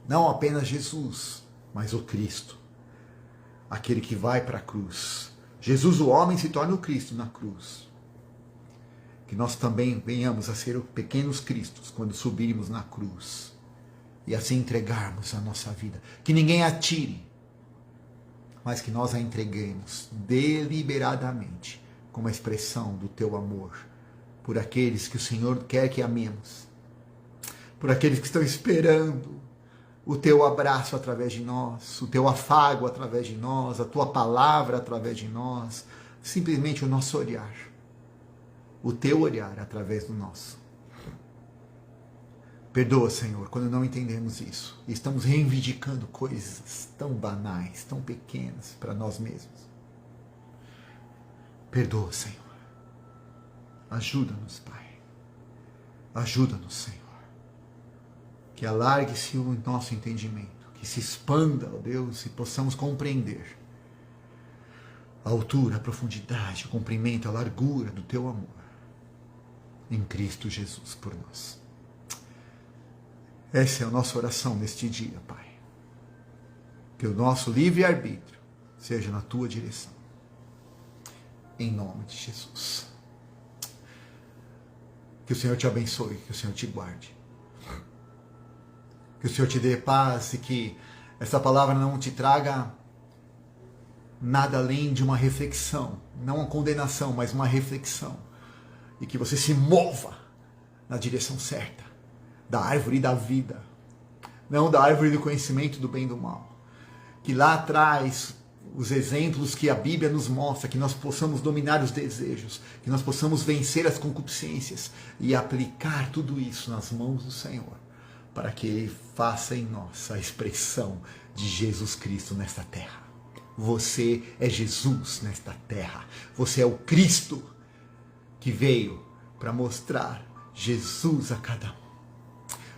Não apenas Jesus, mas o Cristo, aquele que vai para a cruz. Jesus, o homem, se torna o Cristo na cruz. Que nós também venhamos a ser pequenos Cristos quando subirmos na cruz. E assim entregarmos a nossa vida. Que ninguém a tire, mas que nós a entreguemos deliberadamente, como a expressão do teu amor, por aqueles que o Senhor quer que amemos, por aqueles que estão esperando o teu abraço através de nós, o teu afago através de nós, a tua palavra através de nós, simplesmente o nosso olhar, o teu olhar através do nosso. Perdoa, Senhor, quando não entendemos isso. E estamos reivindicando coisas tão banais, tão pequenas para nós mesmos. Perdoa, Senhor. Ajuda-nos, Pai. Ajuda-nos, Senhor. Que alargue-se o nosso entendimento, que se expanda, ó Deus, e possamos compreender a altura, a profundidade, o comprimento, a largura do teu amor. em Cristo Jesus por nós. Essa é a nossa oração neste dia, Pai. Que o nosso livre-arbítrio seja na tua direção. Em nome de Jesus. Que o Senhor te abençoe, que o Senhor te guarde. Que o Senhor te dê paz e que essa palavra não te traga nada além de uma reflexão. Não uma condenação, mas uma reflexão. E que você se mova na direção certa. Da árvore da vida. Não da árvore do conhecimento do bem e do mal. Que lá atrás, os exemplos que a Bíblia nos mostra, que nós possamos dominar os desejos, que nós possamos vencer as concupiscências e aplicar tudo isso nas mãos do Senhor, para que Ele faça em nós a expressão de Jesus Cristo nesta terra. Você é Jesus nesta terra. Você é o Cristo que veio para mostrar Jesus a cada um.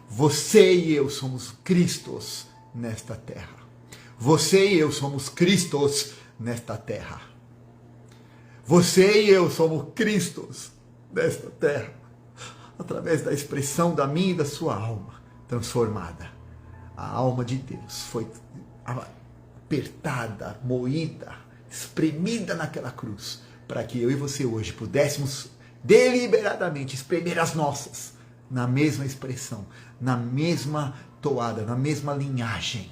Você e eu somos Cristos nesta terra. Você e eu somos Cristos nesta terra. Você e eu somos Cristos nesta terra. Através da expressão da minha e da sua alma transformada. A alma de Deus foi apertada, moída, espremida naquela cruz, para que eu e você hoje pudéssemos deliberadamente espremer as nossas na mesma expressão, na mesma toada, na mesma linhagem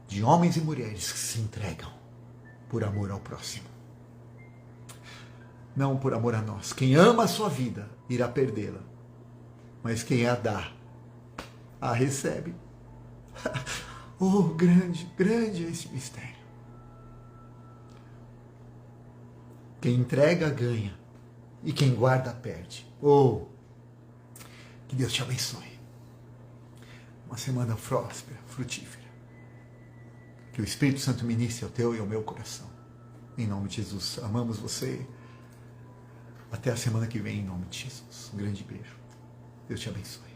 de homens e mulheres que se entregam por amor ao próximo. Não por amor a nós. Quem ama a sua vida irá perdê-la, mas quem a dá, a recebe. Oh, grande, grande é esse mistério. Quem entrega, ganha. E quem guarda, perde. Oh, que Deus te abençoe. Uma semana próspera, frutífera. Que o Espírito Santo ministre ao teu e ao meu coração. Em nome de Jesus. Amamos você. Até a semana que vem, em nome de Jesus. Um grande beijo. Deus te abençoe.